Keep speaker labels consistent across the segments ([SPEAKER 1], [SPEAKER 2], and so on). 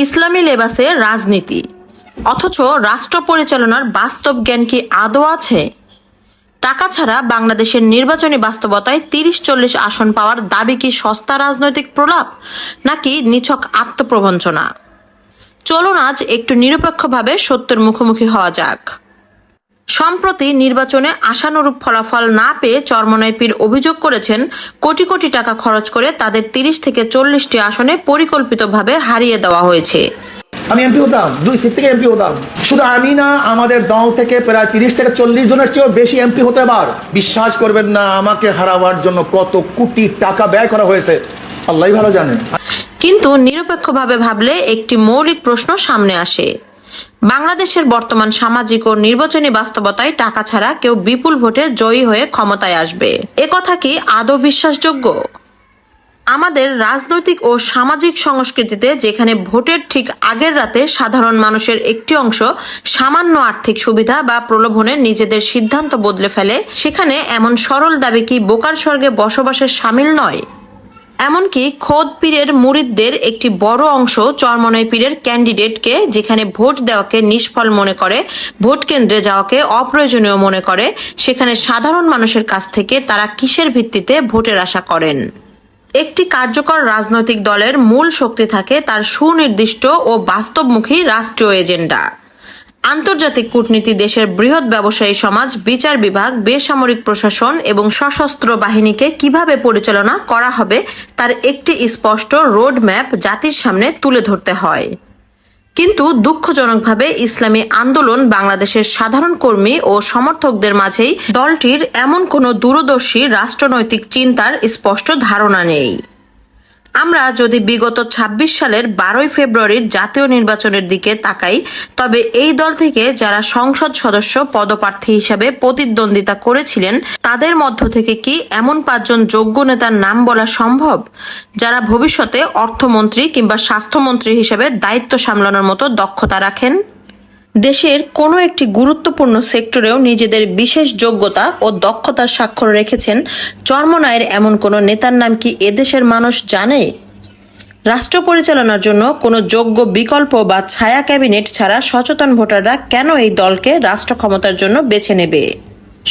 [SPEAKER 1] ইসলামী লেবাসে রাজনীতি, অথচ রাষ্ট্র পরিচালনার বাস্তব জ্ঞান কি আদৌ আছে? টাকা ছাড়া বাংলাদেশের নির্বাচনী বাস্তবতায় ৩০-৪০ আসন পাওয়ার দাবি কি সস্তা রাজনৈতিক প্রলাপ, নাকি নিছক আত্মপ্রবঞ্চনা? চলুন আজ একটু নিরপেক্ষভাবে সত্যের মুখোমুখি হওয়া যাক। সম্প্রতি নির্বাচনে আশানুরূপ ফলাফল না পেয়ে চরমোনাই পীর অভিযোগ করেছেন, কোটি কোটি টাকা খরচ করে তাদের ৩০ থেকে ৪০টি আসনে পরিকল্পিতভাবে হারিয়ে দেওয়া হয়েছে।
[SPEAKER 2] আমি এমপি হতাম, 2 সিট থেকে এমপি হতাম। শুধু আমি না, আমাদের দল থেকে প্রায় 30 থেকে 40 জনের চেয়েও বেশি এমপি হতে পার। বিশ্বাস করবেন না, আমাকে হারাবার জন্য কত কোটি টাকা ব্যয় করা হয়েছে আল্লাহই ভালো জানে।
[SPEAKER 1] কিন্তু নিরপেক্ষভাবে ভাবলে একটি মৌলিক প্রশ্ন সামনে আসে, বাংলাদেশের বর্তমান সামাজিক ও নির্বাচনী বাস্তবতায় টাকা ছাড়া কেউ বিপুল ভোটে জয়ী হয়ে ক্ষমতায় আসবে, একথা কি আদৌ বিশ্বাসযোগ্য? আমাদের রাজনৈতিক ও সামাজিক সংস্কৃতিতে যেখানে ভোটের ঠিক আগের রাতে সাধারণ মানুষের একটি অংশ সামান্য আর্থিক সুবিধা বা প্রলোভনে নিজেদের সিদ্ধান্ত বদলে ফেলে, সেখানে এমন সরল দাবি কি বোকার স্বর্গে বসবাসের শামিল নয়? এমনকি খোদ পীরের মুরিদদের একটি বড় অংশ চরমোনাই পীরের ক্যান্ডিডেটকে যেখানে ভোট দেওয়াকে নিষ্ফল মনে করে, ভোট কেন্দ্রে যাওয়াকে অপ্রয়োজনীয় মনে করে, সেখানে সাধারণ মানুষের কাছ থেকে তারা কিসের ভিত্তিতে ভোটের আশা করেন? একটি কার্যকর রাজনৈতিক দলের মূল শক্তি থাকে তার সুনির্দিষ্ট ও বাস্তবমুখী রাষ্ট্রীয় এজেন্ডা। আন্তর্জাতিক কূটনীতি, দেশের বৃহৎ ব্যবসায়ী সমাজ, বিচার বিভাগ, বেসামরিক প্রশাসন এবং সশস্ত্র বাহিনীকে কিভাবে পরিচালনা করা হবে তার একটি স্পষ্ট রোড ম্যাপ জাতির সামনে তুলে ধরতে হয়। কিন্তু দুঃখজনকভাবে ইসলামী আন্দোলন বাংলাদেশের সাধারণ কর্মী ও সমর্থকদের মাঝেই দলটির এমন কোনো দূরদর্শী রাষ্ট্রনৈতিক চিন্তার স্পষ্ট ধারণা নেই। আমরা যদি বিগত ২৬ সালের ১২ই ফেব্রুয়ারির জাতীয় নির্বাচনের দিকে তাকাই, তবে এই দল থেকে যারা সংসদ সদস্য পদপ্রার্থী হিসাবে প্রতিদ্বন্দ্বিতা করেছিলেন তাদের মধ্য থেকে কি এমন ৫ জন যোগ্য নেতার নাম বলা সম্ভব যারা ভবিষ্যতে অর্থমন্ত্রী কিংবা স্বাস্থ্যমন্ত্রী হিসেবে দায়িত্ব সামলানোর মতো দক্ষতা রাখেন? দেশের কোনো একটি গুরুত্বপূর্ণ সেক্টরেও নিজেদের বিশেষ যোগ্যতা ও দক্ষতার স্বাক্ষর রেখেছেন চরমোনাইয়ের এমন কোনো নেতার নাম কি এদেশের মানুষ জানে? রাষ্ট্র পরিচালনার জন্য কোনো যোগ্য বিকল্প বা ছায়া ক্যাবিনেট ছাড়া সচেতন ভোটাররা কেন এই দলকে রাষ্ট্র ক্ষমতার জন্য বেছে নেবে?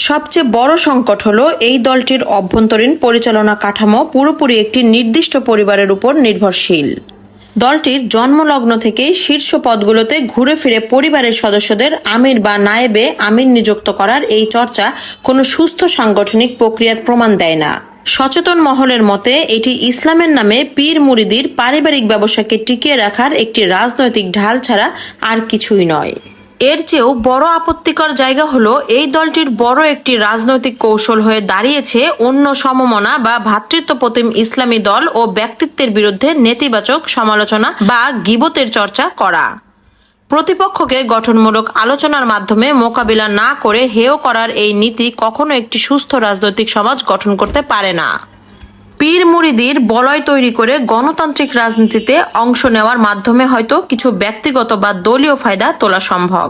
[SPEAKER 1] সবচেয়ে বড় সংকট হলো এই দলটির অভ্যন্তরীণ পরিচালনা কাঠামো পুরোপুরি একটি নির্দিষ্ট পরিবারের উপর নির্ভরশীল। দলটির জন্মলগ্ন থেকেই শীর্ষ পদগুলোতে ঘুরে ফিরে পরিবারের সদস্যদের আমির বা নায়েবে আমির নিযুক্ত করার এই চর্চা কোনো সুস্থ সাংগঠনিক প্রক্রিয়ার প্রমাণ দেয় না। সচেতন মহলের মতে এটি ইসলামের নামে পীর মুরিদির পারিবারিক ব্যবসাকে টিকিয়ে রাখার একটি রাজনৈতিক ঢাল ছাড়া আর কিছুই নয়। এর চেয়েও বড় আপত্তিকর জায়গা হলো এই দলটির বড় একটি রাজনৈতিক কৌশল হয়ে দাঁড়িয়েছে অন্য সমমনা বা ভ্রাতৃত্বপ্রতিম ইসলামী দল ও ব্যক্তিত্বের বিরুদ্ধে নেতিবাচক সমালোচনা বা গীবতের চর্চা করা। প্রতিপক্ষকে গঠনমূলক আলোচনার মাধ্যমে মোকাবিলা না করে হেয় করার এই নীতি কখনো একটি সুস্থ রাজনৈতিক সমাজ গঠন করতে পারে না। পীর মুরিদির বলয় তৈরি করে গণতান্ত্রিক রাজনীতিতে অংশ নেওয়ার মাধ্যমে হয়তো কিছু ব্যক্তিগত বা দলীয় ফায়দা তোলা সম্ভব,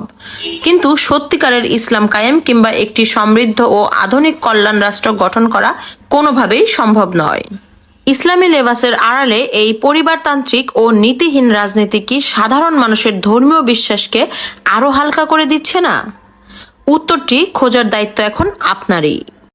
[SPEAKER 1] কিন্তু সত্যিকারের ইসলাম কায়েম কিংবা একটি সমৃদ্ধ ও আধুনিক কল্যাণ রাষ্ট্র গঠন করা কোনোভাবেই সম্ভব নয়। ইসলামী লেবাসের আড়ালে এই পরিবারতান্ত্রিক ও নীতিহীন রাজনীতি কি সাধারণ মানুষের ধর্মীয় বিশ্বাসকে আরো হালকা করে দিচ্ছে না? উত্তরটি খোঁজার দায়িত্ব এখন আপনারই।